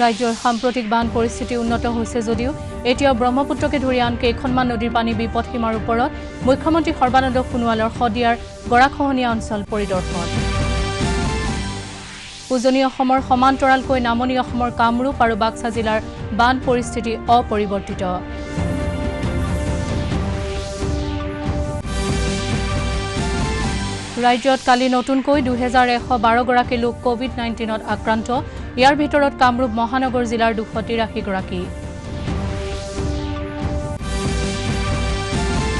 ৰাজ্যৰ সাম্প্ৰতিক বান পৰিস্থিতি উন্নত হৈছে যদিও এতিয়াও ব্ৰহ্মপুত্ৰকে ধৰি আন কেইখনমান নদীৰ পানী বিপদসীমাৰ ওপৰত মুখ্যমন্ত্ৰী সৰ্বানন্দ সোণোৱালৰ শদিয়াৰ গৰাখহনীয়া অঞ্চল পৰিদৰ্শন। উজনি অসমৰ সমান্তৰালকৈ নামনি অসমৰ কামৰূপ আৰু বাক্সা জিলাৰ বান পৰিস্থিতি অপৰিৱৰ্তিত। ৰাজ্যত কালি নতুনকৈ 2112 গৰাকী লোক কোভিড-19ত আক্ৰান্ত। ইয়াৰ ভিতৰত কামৰূপ মহানগৰ জিলাৰ 283 গৰাকী।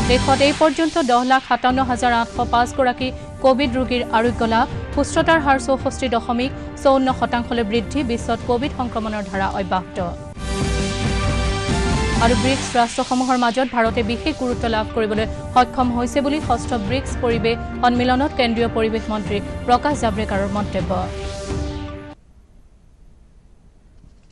দেশত এই পৰ্যন্ত 10,57,805 গৰাকী কোভিড ৰোগীৰ আৰোগ্য লাভ। সুস্থতাৰ হাৰ 64.54% বৃদ্ধি। বিশ্বত কোভিড সংক্ৰমণৰ ধাৰা অব্যাহত। আৰু ব্ৰিক্স ৰাষ্ট্ৰসমূহৰ মাজত ভাৰতে বিশেষ গুৰুত্ব লাভ কৰিবলৈ সক্ষম হৈছে বুলি ষষ্ঠ ব্ৰিক্স পৰিৱেশ সন্মিলনত কেন্দ্ৰীয় পৰিৱেশ মন্ত্ৰী প্ৰকাশ জাভ্ৰেকাৰৰ মন্তব্য।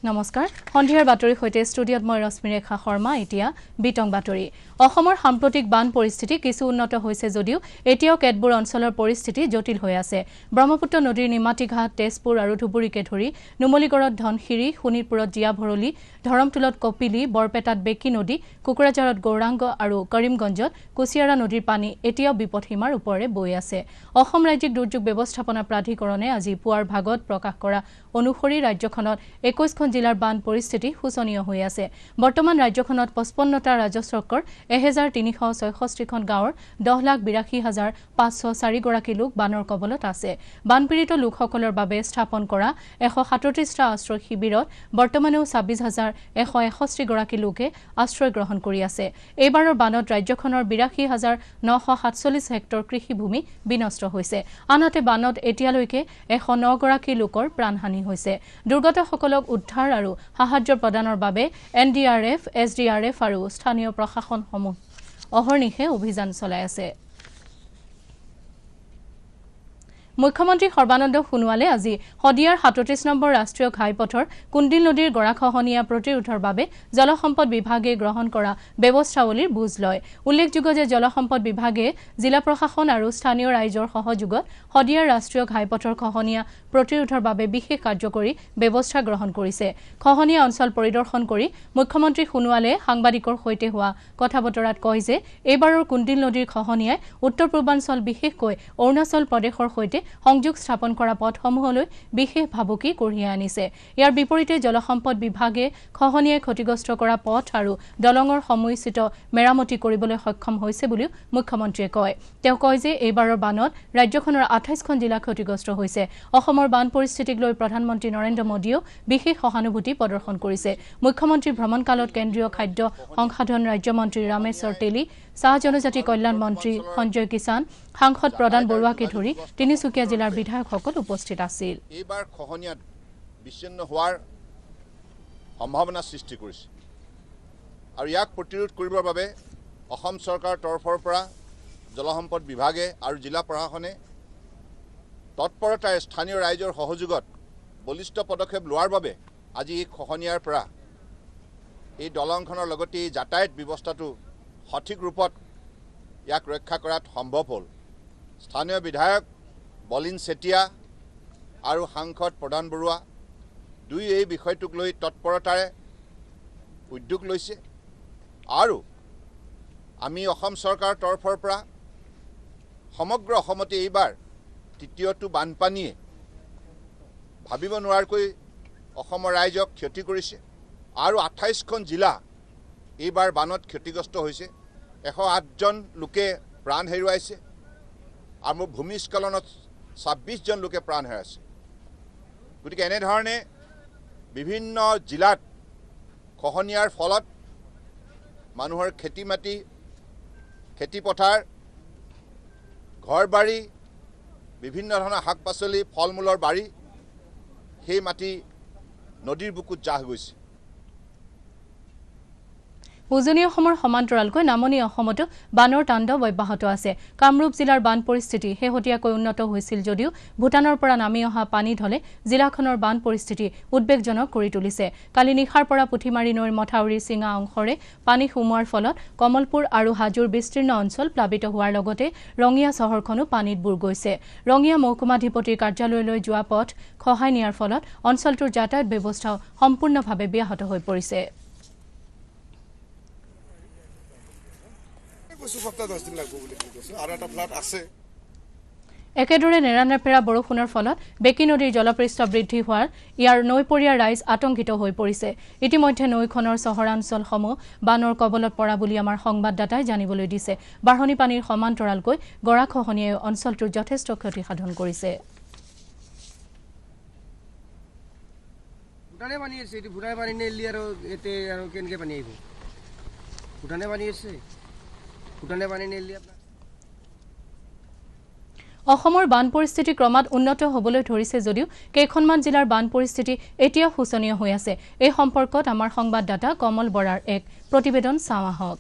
নমস্কাৰ, সন্ধিয়াৰ বাতৰিৰ সৈতে ষ্টুডিঅ'ত মই ৰশ্মিৰেখা শৰ্মা। এতিয়া বিতং বাতৰি। অসমৰ সাম্প্ৰতিক বান পৰিস্থিতি কিছু উন্নত হৈছে যদিও এতিয়াও কেতবোৰ অঞ্চলৰ পৰিস্থিতি জটিল হৈ আছে। ব্ৰহ্মপুত্ৰ নদীৰ নিমাতীঘাট, তেজপুৰ আৰু ধুবুৰীকে ধৰি নুমলীগড়ত ধনশিৰি, শোণিতপুৰত জীয়াভৰলী, ধৰমটোলত কপিলী, বৰপেটাত বেকী নদী, কোকৰাঝাৰত গৌৰাংগ আৰু কৰিমগঞ্জত কুছিয়াৰা নদীৰ পানী এতিয়াও বিপদসীমাৰ ওপৰেৰে বৈ আছে। অসম ৰাজ্যিক দুৰ্যোগ ব্যৱস্থাপনা প্ৰাধিকৰণে আজি পুৱাৰ ভাগত প্ৰকাশ কৰা অনুসৰি ৰাজ্যখনত 21খন জিলাৰ বান পৰিস্থিতি শোচনীয় হৈ আছে। বৰ্তমান ৰাজ্যখনত 55টা ৰাজচক্ৰৰ 1366খন গাঁৱৰ 10,82,504 গৰাকী লোক বানৰ কবলত আছে। বানপীড়িত লোকসকলৰ বাবে স্থাপন কৰা 137টা আশ্ৰয় শিবিৰত বৰ্তমানেও 26,161 গৰাকী লোকে আশ্ৰয় গ্ৰহণ কৰি আছে। এইবাৰৰ বানত ৰাজ্যখনৰ 82,947 হেক্টৰ কৃষিভূমি বিনষ্ট হৈছে। আনহাতে বানত এতিয়ালৈকে 109 গৰাকী লোকৰ প্ৰাণহানি হৈছে। দুৰ্গতসকলক উদ্ধাৰ আৰু সাহায্য প্ৰদানৰ বাবে NDRF, SDRF আৰু স্থানীয় প্ৰশাসনসমূহ অহৰ্নিশে অভিযান চলাই আছে। মুখ্যমন্ত্ৰী সৰ্বানন্দ সোণোৱালে আজি শদিয়াৰ 37 নম্বৰ ৰাষ্ট্ৰীয় ঘাইপথৰ কুণ্ডিল নদীৰ গৰাখহনীয়া প্ৰতিৰোধৰ বাবে জলসম্পদ বিভাগে গ্ৰহণ কৰা ব্যৱস্থাৱলীৰ বুজ লয়। উল্লেখযোগ্য যে জলসম্পদ বিভাগে জিলা প্ৰশাসন আৰু স্থানীয় ৰাইজৰ সহযোগত শদিয়াৰ ৰাষ্ট্ৰীয় ঘাইপথৰ খহনীয়া প্ৰতিৰোধৰ বাবে বিশেষ কাৰ্যকৰী ব্যৱস্থা গ্ৰহণ কৰিছে। খহনীয়া অঞ্চল পৰিদৰ্শন কৰি মুখ্যমন্ত্ৰী সোণোৱালে সাংবাদিকৰ সৈতে হোৱা কথা বতৰাত কয় যে এইবাৰৰ কুণ্ডিল নদীৰ খহনীয়াই উত্তৰ পূৰ্বাঞ্চল বিশেষকৈ অৰুণাচল প্ৰদেশৰ সৈতে সংযোগ স্থাপন কৰা পথসমূহলৈ বিশেষ ভাবুকি কঢ়িয়াই আনিছে। ইয়াৰ বিপৰীতে জলসম্পদ বিভাগে খহনীয়াই ক্ষতিগ্ৰস্ত কৰা পথ আৰু দলঙৰ সমুচিত মেৰামতি কৰিবলৈ সক্ষম হৈছে বুলিও মুখ্যমন্ত্ৰীয়ে কয়। তেওঁ কয় যে এইবাৰৰ বানত ৰাজ্যখনৰ 28খন জিলা ক্ষতিগ্ৰস্ত হৈছে। অসমৰ বান পৰিস্থিতিক লৈ প্ৰধানমন্ত্ৰী নৰেন্দ্ৰ মোদীয়েও বিশেষ সহানুভূতি প্ৰদৰ্শন কৰিছে। মুখ্যমন্ত্ৰীৰ ভ্ৰমণকালত কেন্দ্ৰীয় খাদ্য সংসাধন ৰাজ্যমন্ত্ৰী ৰামেশ্বৰ তেলী, চাহ জনজাতি কল্যাণ মন্ত্ৰী সঞ্জয় কিষাণ, সাংসদ প্ৰদান বৰুৱাকে ধৰি তিনিচুকীয়া জিলাৰ বিধায়কসকল উপস্থিত আছিল। এইবাৰ খহনীয়াত বিচ্ছিন্ন হোৱাৰ সম্ভাৱনা সৃষ্টি কৰিছে আৰু ইয়াক প্ৰতিৰোধ কৰিবৰ বাবে অসম চৰকাৰৰ তৰফৰ পৰা জলসম্পদ বিভাগে আৰু জিলা প্ৰশাসনে তৎপৰতাৰে স্থানীয় ৰাইজৰ সহযোগত বলিষ্ঠ পদক্ষেপ লোৱাৰ বাবে আজি এই খহনীয়াৰ পৰা এই দলংখনৰ লগতে এই যাতায়াত ব্যৱস্থাটো সঠিক ৰূপত ইয়াক ৰক্ষা কৰাত সম্ভৱ হ'ল। স্থানীয় বিধায়ক বলিন চেতিয়া আৰু সাংসদ প্ৰধান বৰুৱা দুই এই বিষয়টোক লৈ তৎপৰতাৰে উদ্যোগ লৈছে আৰু আমি অসম চৰকাৰৰ তৰফৰ পৰা সমগ্ৰ অসমতে এইবাৰ তৃতীয়টো বানপানীয়ে ভাবিব নোৱাৰাকৈ অসমৰ ৰাইজক ক্ষতি কৰিছে আৰু 28খন জিলা এইবাৰ বানত ক্ষতিগ্ৰস্ত হৈছে। 108জন লোকে প্ৰাণ হেৰুৱাইছে আৰু ভূমিস্খলনত 26জন লোকে প্ৰাণ হেৰুৱাইছে। গতিকে এনেধৰণে বিভিন্ন জিলাত খহনীয়াৰ ফলত মানুহৰ খেতি মাটি, খেতিপথাৰ, ঘৰ বাৰী, বিভিন্ন ধৰণৰ শাক পাচলি, ফল মূলৰ বাৰী, সেই মাটি নদীৰ বুকুত জাহ গৈছে। উজনি অসমৰ সমান্তৰালকৈ নামনি অসমতো বানৰ তাণ্ডৱ অব্যাহত আছে। কামৰূপ জিলাৰ বান পৰিস্থিতি শেহতীয়াকৈ উন্নত হৈছিল যদিও ভূটানৰ পৰা নামি অহা পানী ঢলে জিলাখনৰ বান পৰিস্থিতি উদ্বেগজনক কৰি তুলিছে। কালি নিশাৰ পৰা পুঠিমাৰী নৈৰ মথাউৰি চিঙা অংশৰে পানী সোমোৱাৰ ফলত কমলপুৰ আৰু হাজোৰ বিস্তীৰ্ণ অঞ্চল প্লাবিত হোৱাৰ লগতে ৰঙিয়া চহৰখনো পানীত বুৰ গৈছে। ৰঙিয়া মহকুমাধিপতিৰ কাৰ্যালয়লৈ যোৱা পথ খহাই নিয়াৰ ফলত অঞ্চলটোৰ যাতায়াত ব্যৱস্থাও সম্পূৰ্ণভাৱে ব্যাহত হৈ পৰিছে। একেদৰে নেৰানেপেৰা বৰষুণৰ ফলত বেকী নদীৰ জলপৃষ্ঠ বৃদ্ধি হোৱাৰ ইয়াৰ নৈপৰীয়া ৰাইজ আতংকিত হৈ পৰিছে। ইতিমধ্যে নৈখনৰ চহৰাঞ্চলসমূহ বানৰ কবলত পৰা বুলি আমাৰ সংবাদদাতাই জানিবলৈ দিছে। বাঢ়নি পানীৰ সমান্তৰালকৈ গৰাখহনীয়াই অঞ্চলটোৰ যথেষ্ট ক্ষতি সাধন কৰিছে। অসমৰ বান পৰিস্থিতি ক্ৰমাৎ উন্নত হ'বলৈ ধৰিছে যদিও কেইখনমান জিলাৰ বান পৰিস্থিতি এতিয়াও শোচনীয় হৈ আছে। এই সম্পৰ্কত আমাৰ সংবাদদাতা কমল বৰাৰ এক প্ৰতিবেদন চাওঁ আহক।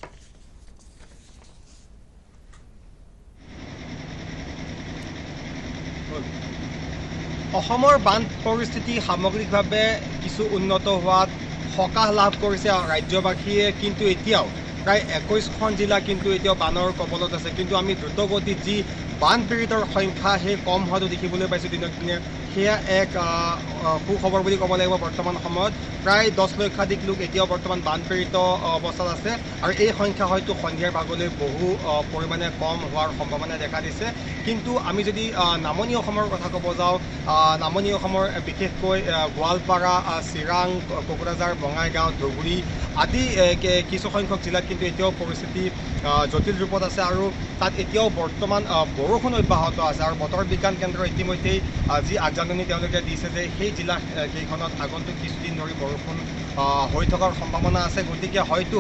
অসমৰ বান পৰিস্থিতি সামগ্ৰিকভাৱে কিছু উন্নত হোৱাত সকাহ লাভ কৰিছে ৰাজ্যবাসীয়ে, কিন্তু এতিয়াও প্ৰায় 21খন জিলা কিন্তু এতিয়াও বানৰ কবলত আছে। কিন্তু আমি দ্ৰুতগতিত যি বান পীড়িতৰ সংখ্যা সেই কম হোৱাটো দেখিবলৈ পাইছোঁ দিনক দিনে। সেয়া এক সুখবৰ বুলি ক'ব লাগিব। বৰ্তমান সময়ত প্ৰায় 10 লক্ষাধিক লোক এতিয়াও বৰ্তমান বানপীড়িত অৱস্থাত আছে আৰু এই সংখ্যা হয়তো সন্ধিয়াৰ ভাগলৈ বহু পৰিমাণে কম হোৱাৰ সম্ভাৱনা দেখা দিছে। কিন্তু আমি যদি নামনি অসমৰ কথা ক'ব যাওঁ, নামনি অসমৰ বিশেষকৈ গোৱালপাৰা, চিৰাং, কোকৰাঝাৰ, বঙাইগাঁও, ধুবুৰী আদি কিছুসংখ্যক জিলাত কিন্তু এতিয়াও পৰিস্থিতি জটিল ৰূপত আছে আৰু তাত এতিয়াও বৰ্তমান বৰষুণ অব্যাহত আছে। আৰু বতৰ বিজ্ঞান কেন্দ্ৰ ইতিমধ্যেই যি আগজাননী তেওঁলোকে দিছে যে সেই জিলা কেইখনত আগন্তুক কিছুদিন ধৰি বৰষুণ হৈ থকাৰ সম্ভাৱনা আছে। গতিকে হয়তো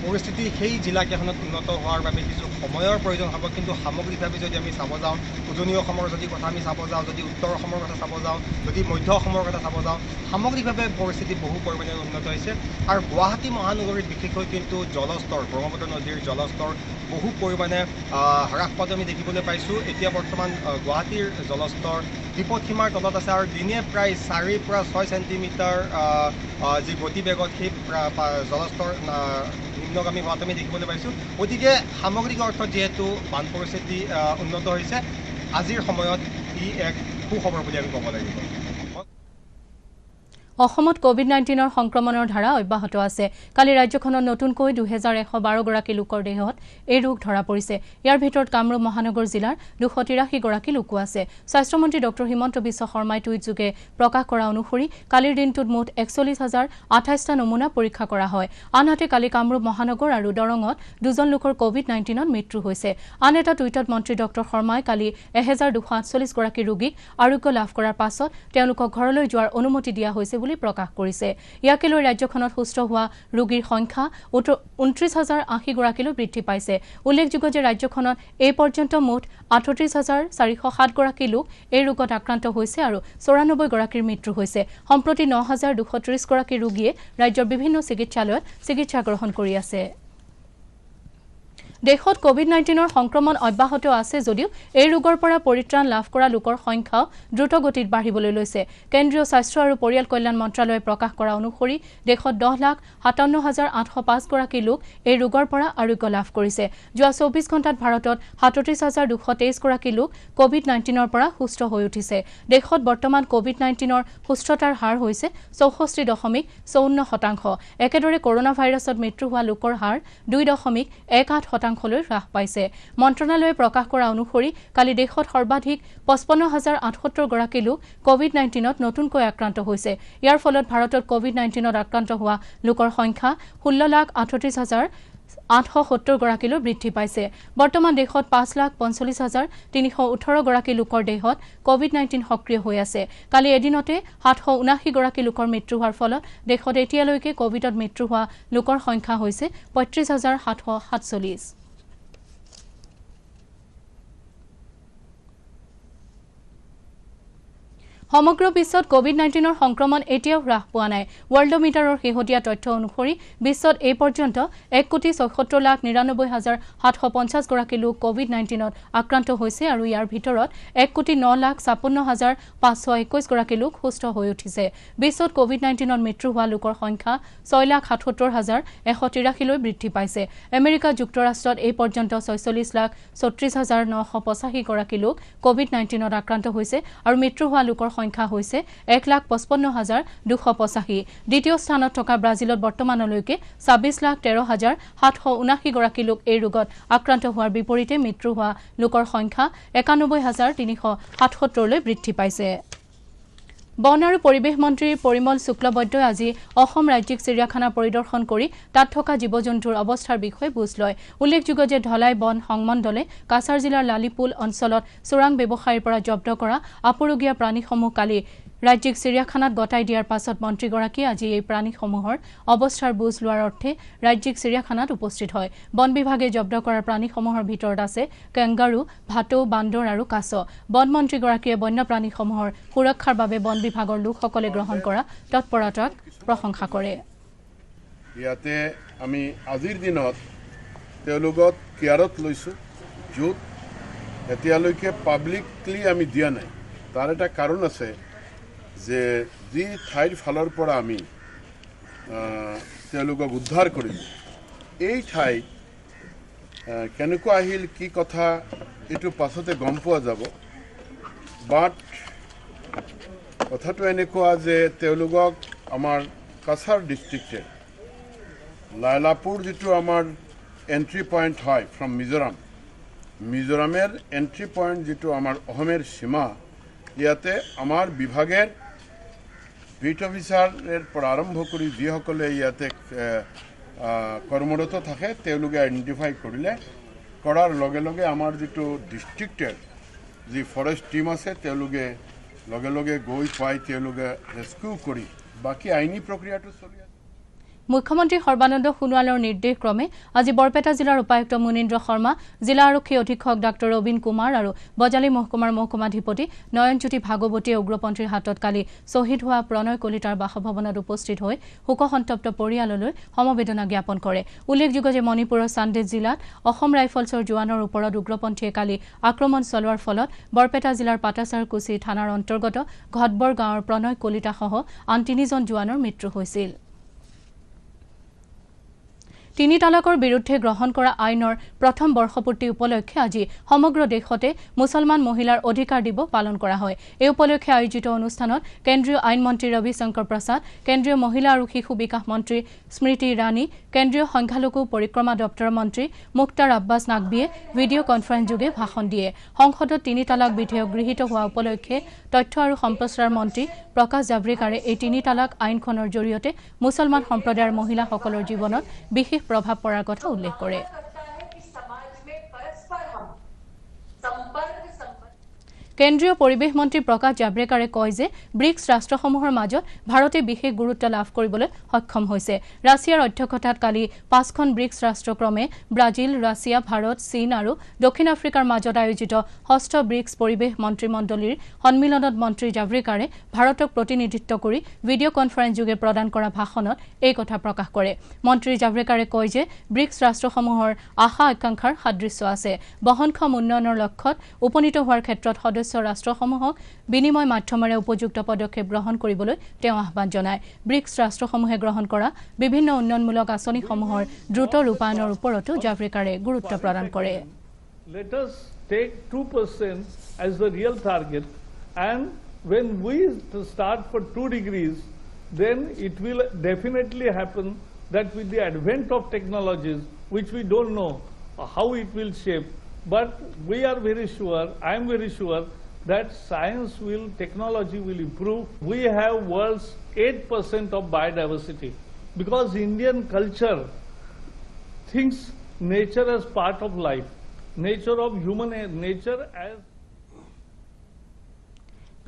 পৰিস্থিতি সেই জিলাকেইখনত উন্নত হোৱাৰ বাবে কিছু সময়ৰ প্ৰয়োজন হ'ব। কিন্তু সামগ্ৰিকভাৱে যদি আমি চাব যাওঁ, উজনি অসমৰ যদি কথা আমি চাব যাওঁ, যদি উত্তৰ অসমৰ কথা চাব যাওঁ, যদি মধ্য অসমৰ কথা চাব যাওঁ, সামগ্ৰিকভাৱে পৰিস্থিতি বহু পৰিমাণে উন্নত হৈছে। আৰু গুৱাহাটী মহানগৰীত বিশেষকৈ কিন্তু জলস্তৰ, ব্ৰহ্মপুত্ৰ নদীৰ জলস্তৰ বহু পৰিমাণে হ্ৰাস পোৱাটো আমি দেখিবলৈ পাইছোঁ। এতিয়া বৰ্তমান গুৱাহাটীৰ জলস্তৰ বিপদসীমাৰ তলত আছে আৰু দিনে প্ৰায় 4 পৰা 6 চেণ্টিমিটাৰ যি গতিবেগত সেই জলস্তৰ নিম্নগামী হোৱাটো আমি দেখিবলৈ পাইছোঁ। গতিকে সামগ্ৰিক অৰ্থত যিহেতু বান পৰিস্থিতি উন্নত হৈছে, আজিৰ সময়ত ই এক সুখবৰ বুলি আমি ক'ব লাগিব। অসমত কোভিড-19 সংক্ৰমণৰ ধাৰা অব্যাহত আছে। কালি ৰাজ্যখনত নতুনকৈ 2112 গৰাকী লোকৰ দেহত এই ৰোগ ধৰা পৰিছে। ইয়াৰ ভিতৰত কামৰূপ মহানগৰ জিলাৰ 283 গৰাকী লোকো আছে। স্বাস্থ্যমন্ত্ৰী ডঃ হিমন্ত বিশ্ব শৰ্মাই টুইটযোগে প্ৰকাশ কৰা অনুসৰি কালিৰ দিনটোত মুঠ 41,028টা নমুনা পৰীক্ষা কৰা হয়। আনহাতে কালি কামৰূপ মহানগৰ আৰু দৰঙত 2জন লোকৰ কোভিড-19ত মৃত্যু হৈছে। আন এটা টুইটত মন্ত্ৰী ডঃ শৰ্মাই কালি 1248 গৰাকী ৰোগীক আৰোগ্য লাভ কৰাৰ পাছত তেওঁলোকক ঘৰলৈ যোৱাৰ অনুমতি দিয়া হৈছে বুলি প্ৰকাশ কৰিছে। ইয়াকে লৈ ৰাজ্যখনত সুস্থ হোৱা ৰোগীৰ সংখ্যা 29,080 গৰাকীলৈ বৃদ্ধি পাইছে। উল্লেখযোগ্য যে ৰাজ্যখনত এই পৰ্যন্ত মুঠ 38,407 গৰাকী লোক এই ৰোগত আক্ৰান্ত হৈছে আৰু 94 গৰাকীৰ মৃত্যু হৈছে। সম্প্ৰতি 9,230 গৰাকী ৰোগীয়ে ৰাজ্যৰ বিভিন্ন চিকিৎসালয়ত চিকিৎসা গ্ৰহণ কৰি আছে। দেশত কোভিড-19 সংক্ৰমণ অব্যাহত আছে যদিও এই ৰোগৰ পৰা পৰিত্ৰাণ লাভ কৰা লোকৰ সংখ্যাও দ্ৰুতগতিত বাঢ়িবলৈ লৈছে। কেন্দ্ৰীয় স্বাস্থ্য আৰু পৰিয়াল কল্যাণ মন্ত্ৰালয়ে প্ৰকাশ কৰা অনুসৰি দেশত 10,57,805 গৰাকী লোক এই ৰোগৰ পৰা আৰোগ্য লাভ কৰিছে। যোৱা 24 ঘণ্টাত ভাৰতত 37,223 গৰাকী লোক কোভিড-19 পৰা সুস্থ হৈ উঠিছে। দেশত বৰ্তমান কোভিড-19 সুস্থতাৰ হাৰ হৈছে 64.54%। একেদৰে কৰোনা ভাইৰাছত মৃত্যু হোৱা লোকৰ হাৰ 2.18% হ্ৰাস পাইছে। মন্ত্ৰণালয়ে প্ৰকাশ কৰা অনুসৰি কালি দেশত সৰ্বাধিক 55,078 গৰাকী লোক কোভিড-19ত নতুনকৈ আক্ৰান্ত হৈছে। ইয়াৰ ফলত ভাৰতত কোভিড-19ত আক্ৰান্ত হোৱা লোকৰ সংখ্যা 16,38,870 গৰাকীলৈ বৃদ্ধি পাইছে। বৰ্তমান দেশত 5,45,318 গৰাকী লোকৰ দেহত কোভিড-19 সক্ৰিয় হৈ আছে। কালি এদিনতে 779 গৰাকী লোকৰ মৃত্যু হোৱাৰ ফলত দেশত এতিয়ালৈকে কোভিডত মৃত্যু হোৱা লোকৰ সংখ্যা হৈছে 35,747। সমগ্ৰ বিশ্বত কোভিড-19 সংক্ৰমণ এতিয়াও হ্ৰাস পোৱা নাই। ৱৰ্ল্ডমিটাৰৰ শেহতীয়া তথ্য অনুসৰি বিশ্বত এই পৰ্যন্ত 1,74,99,750 গৰাকী লোক কোভিড-19ত আক্ৰান্ত হৈছে আৰু ইয়াৰ ভিতৰত 1,09,56,521 গৰাকী লোক সুস্থ হৈ উঠিছে। বিশ্বত কোভিড-19ত মৃত্যু হোৱা লোকৰ সংখ্যা 6,77,183 লৈ বৃদ্ধি পাইছে। আমেৰিকা যুক্তৰাষ্ট্ৰত এই পৰ্যন্ত 46,36,985 গৰাকী লোক কোভিড-19ত আক্ৰান্ত হৈছে আৰু মৃত্যু হোৱা লোকৰ সংখ্যা হৈছে 1,55,285। দ্বিতীয় স্থানত থকা ব্ৰাজিলত বৰ্তমানলৈকে 26,13,779 গৰাকী লোক এই ৰোগত আক্ৰান্ত হোৱাৰ বিপৰীতে মৃত্যু হোৱা লোকৰ সংখ্যা 91,377 লৈ বৃদ্ধি পাইছে। বন আৰু পৰিৱেশ মন্ত্ৰী পৰিমল শুক্লবৈদ্যই আজি অসম ৰাজ্যিক চিৰিয়াখানা পৰিদৰ্শন কৰি তাত থকা জীৱ-জন্তুৰ অৱস্থাৰ বিষয়ে বুজ লয়। উল্লেখযোগ্য যে ধলাই বন সংমণ্ডলে কাছাৰ জিলাৰ লালিপুল অঞ্চলত চোৰাং ব্যৱসায়ীৰ পৰা জব্দ কৰা আপুৰুগীয়া প্ৰাণীসমূহ কালি ৰাজ্যিক চিৰিয়াখানাত গতাই দিয়াৰ পাছত মন্ত্ৰীগৰাকীয়ে আজি এই প্ৰাণীসমূহৰ অৱস্থাৰ বুজ লোৱাৰ অৰ্থে ৰাজ্যিক চিৰিয়াখানাত উপস্থিত হয়। বন বিভাগে জব্দ কৰা প্ৰাণীসমূহৰ ভিতৰত আছে কেংগাৰু, ভাটৌ, বান্দৰ আৰু কাছ। বন মন্ত্ৰীগৰাকীয়ে বন্যপ্ৰাণীসমূহৰ সুৰক্ষাৰ বাবে বন বিভাগৰ লোকসকলে গ্ৰহণ কৰা তৎপৰতাক প্ৰশংসা কৰে। ইয়াতে আমি আজিৰ দিনত তেওঁলোকক কেয়াৰত লৈছোঁ, য'ত এতিয়ালৈকে পাব্লিকলি আমি দিয়া নাই। তাৰ এটা কাৰণ আছে যে যি ঠাইৰ ফালৰ পৰা আমি তেওঁলোকক উদ্ধাৰ কৰিলোঁ, এই ঠাইত কেনেকুৱা আহিল কি কথা এইটো পাছতে গম পোৱা যাব। বাট কথাটো এনেকুৱা যে তেওঁলোকক আমাৰ কাছাৰ ডিষ্ট্ৰিক্টে লাইলাপুৰ যিটো আমাৰ এণ্ট্ৰি পইণ্ট হয় ফ্ৰম মিজোৰামেৰ এন্ট্ৰি পয়েন্ট যেটো আমাৰ অসমেৰ সীমা, ইয়াতে আমাৰ বিভাগেৰ বিট অফিসাৰেৰ পৰা আৰম্ভ কৰে যিসকলে ইয়াতে কৰ্মৰত থাকে তেওঁলোকে আইডেন্টিফাই কৰিলে কৰাৰ লগে লগে আমাৰ যেটো ডিস্ট্ৰিক্টেৰ যে ফৰেস্ট টিম আছে তেওঁলোকে লগে লগে গৈ পাই তেওঁলোকে ৰেস্কিউ কৰি বাকি আইনী প্ৰক্ৰিয়াটো চলি আছে। মুখ্যমন্ত্ৰী সৰ্বানন্দ সোণোৱালৰ নিৰ্দেশ ক্ৰমে আজি বৰপেটা জিলাৰ উপায়ুক্ত মুনীন্দ্ৰ শৰ্মা, জিলা আৰক্ষী অধীক্ষক ডাঃ ৰবীন কুমাৰ আৰু বজালী মহকুমাৰ মহকুমাধিপতি নয়নজ্যোতি ভাগৱতীয়ে উগ্ৰপন্থীৰ হাতত কালি শ্বহীদ হোৱা প্ৰণয় কলিতাৰ বাসভৱনত উপস্থিত হৈ শোকসন্তপ্ত পৰিয়াললৈ সমবেদনা জ্ঞাপন কৰে। উল্লেখযোগ্য যে মণিপুৰৰ চান্দেজ জিলাত অসম ৰাইফলছৰ জোৱানৰ ওপৰত উগ্ৰপন্থীয়ে কালি আক্ৰমণ চলোৱাৰ ফলত বৰপেটা জিলাৰ পাটাচাৰকুছি থানাৰ অন্তৰ্গত ঘটবৰ গাঁৱৰ প্ৰণয় কলিতাসহ আন 3জন জোৱানৰ মৃত্যু হৈছিল। 3 তালাকৰ বিৰুদ্ধে গ্ৰহণ কৰা আইনৰ প্ৰথম বৰ্ষপূৰ্তি উপলক্ষে আজি সমগ্ৰ দেশতে মুছলমান মহিলাৰ অধিকাৰ দিৱস পালন কৰা হয়। এই উপলক্ষে আয়োজিত অনুষ্ঠানত কেন্দ্ৰীয় আইন মন্ত্ৰী ৰবি শংকৰ প্ৰসাদ, কেন্দ্ৰীয় মহিলা আৰু শিশু বিকাশ মন্ত্ৰী স্মৃতি ইৰাণী, কেন্দ্ৰীয় সংখ্যালঘু পৰিক্ৰমা দপ্তৰৰ মন্ত্ৰী মুক্তাৰ আব্বাছ নাকবিয়ে ভিডিঅ' কনফাৰেন্স যোগে ভাষণ দিয়ে। সংসদত 3 তালাক বিধেয়ক গৃহীত হোৱা উপলক্ষে তথ্য আৰু সম্প্ৰচাৰ মন্ত্ৰী প্ৰকাশ জাভ্ৰেকাৰে এই 3 তালাক আইনখনৰ জৰিয়তে মুছলমান সম্প্ৰদায়ৰ মহিলাসকলৰ জীৱনত বিশেষ প্ৰভাৱ পৰাৰ কথা উল্লেখ কৰে। কেন্দ্ৰীয় পৰিৱেশ মন্ত্ৰী প্ৰকাশ জাভ্ৰেকাৰে কয় যে ব্ৰিক্স ৰাষ্ট্ৰসমূহৰ মাজত ভাৰতে বিশেষ গুৰুত্ব লাভ কৰিবলৈ সক্ষম হৈছে। ৰাছিয়াৰ অধ্যক্ষতাত কালি 5খন ব্ৰিক্স ৰাষ্ট্ৰক্ৰমে ব্ৰাজিল, ৰাছিয়া, ভাৰত, চীন আৰু দক্ষিণ আফ্ৰিকাৰ মাজত আয়োজিত 6ষ্ঠ ব্ৰিক্স পৰিৱেশ মন্ত্ৰীমণ্ডলীৰ সন্মিলনত মন্ত্ৰী জাভ্ৰেকাৰে ভাৰতক প্ৰতিনিধিত্ব কৰি ভিডিঅ' কনফাৰেন্স যোগে প্ৰদান কৰা ভাষণত এই কথা প্ৰকাশ কৰে। মন্ত্ৰী জাভ্ৰেকাৰে কয় যে ব্ৰিক্স ৰাষ্ট্ৰসমূহৰ আশা আকাংক্ষাৰ সাদৃশ্য আছে। বহনক্ষম উন্নয়নৰ লক্ষ্যত উপনীত হোৱাৰ ক্ষেত্ৰত সদস্য ৰাষ্ট্ৰসমূহক বিনিময় মাধ্যমেৰে উপযুক্ত পদক্ষেপ গ্ৰহণ কৰিবলৈ তেওঁ আহ্বান জনায়। ব্ৰিক্স ৰাষ্ট্ৰসমূহে গ্ৰহণ কৰা বিভিন্ন উন্নয়নমূলক আঁচনিসমূহৰ দ্ৰুত ৰূপায়ণৰ ওপৰতো জাভ্ৰেকাৰে গুৰুত্ব প্ৰদান কৰে। Let us take 2% as the real target, and when we start for 2 degrees, then it will definitely happen that with the advent of technologies which we don't know how it will shape, but we are very sure, I am very sure that science will, technology will improve. We have world's 8% of biodiversity because Indian culture thinks nature as part of life, nature of human nature as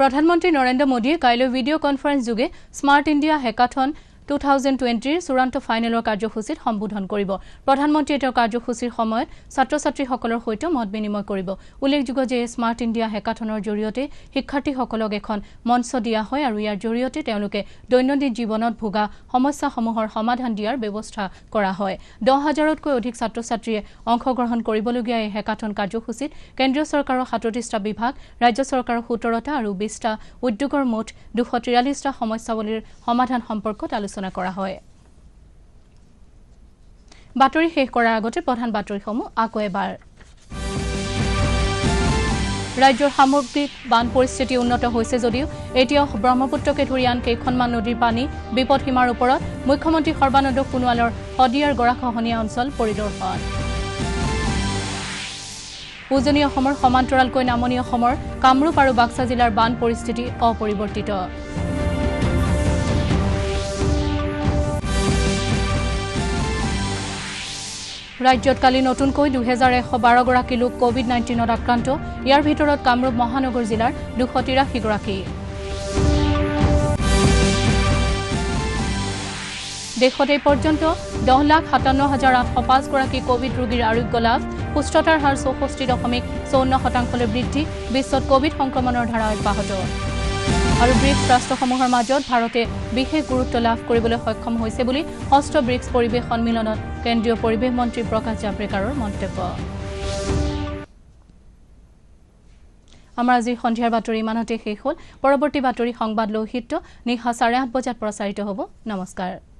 প্ৰধানমন্ত্ৰী নৰেন্দ্ৰ মোদীয়ে কাইলৈ video' conference যোগে smart India hackathon 2020 চূড়ান্ত ফাইনেলৰ কাৰ্যসূচীত সম্বোধন কৰিব প্ৰধানমন্ত্ৰীয়ে তেওঁৰ কাৰ্যসূচীৰ সময়ত ছাত্ৰ-ছাত্ৰীসকলৰ সৈতে মত বিনিময় কৰিব উল্লেখযোগ্য যে স্মাৰ্ট ইণ্ডিয়া হেকাথনৰ জৰিয়তে শিক্ষাৰ্থীসকলক এখন মঞ্চ দিয়া হয় আৰু ইয়াৰ জৰিয়তে তেওঁলোকে দৈনন্দিন জীৱনত ভোগা সমস্যাসমূহৰ সমাধান দিয়াৰ ব্যৱস্থা কৰা হয় 10,000তকৈ অধিক ছাত্ৰ-ছাত্ৰীয়ে অংশগ্ৰহণ কৰিবলগীয়া এই হেকাথন কাৰ্যসূচীত কেন্দ্ৰীয় চৰকাৰৰ 37টা বিভাগ ৰাজ্য চৰকাৰৰ 17টা আৰু 20টা উদ্যোগৰ মুঠ 243টা সমস্যাৱলীৰ সমাধান সম্পৰ্কত আলোচনা কৰা হয় বাতৰি শেষ কৰাৰ আগতে প্ৰধান বাতৰিসমূহ আকৌ এবাৰ ৰাজ্যৰ সামগ্ৰিক বান পৰিস্থিতি উন্নত হৈছে যদিও এতিয়াও ব্ৰহ্মপুত্ৰকে ধৰি আন কেইখনমান নদীৰ পানী বিপদসীমাৰ ওপৰত মুখ্যমন্ত্ৰী সৰ্বানন্দ সোণোৱালৰ শদিয়াৰ গৰাখহনীয়া অঞ্চল পৰিদৰ্শন উজনি অসমৰ সমান্তৰালকৈ নামনি অসমৰ কামৰূপ আৰু বাক্সা জিলাৰ বান পৰিস্থিতি অপৰিৱৰ্তিত ৰাজ্যত কালি নতুনকৈ 2112 গৰাকী লোক কোভিড-19ত আক্ৰান্ত ইয়াৰ ভিতৰত কামৰূপ মহানগৰ জিলাৰ 283 গৰাকী দেশত এই পৰ্যন্ত 10,57,805 গৰাকী কোভিড ৰোগীৰ আৰোগ্য লাভ সুস্থতাৰ হাৰ 64.54% বৃদ্ধি বিশ্বত কোভিড সংক্ৰমণৰ ধাৰা অব্যাহত আৰু ব্ৰিক্স ৰাষ্ট্ৰসমূহৰ মাজত ভাৰতে বিশেষ গুৰুত্ব লাভ কৰিবলৈ সক্ষম হৈছে বুলি ষষ্ঠ ব্ৰিক্স পৰিৱেশ সন্মিলনত কেন্দ্ৰীয় পৰিৱেশ মন্ত্ৰী প্ৰকাশ জাভ্ৰেকাৰৰ মন্তব্য আমাৰ আজি সন্ধিয়াৰ বাতৰি ইমানতে শেষ হ'ল পৰৱৰ্তী বাতৰি সংবাদ লৌহিত্য নিশা 8:30 বজাত প্ৰচাৰিত হ'ব নমস্কাৰ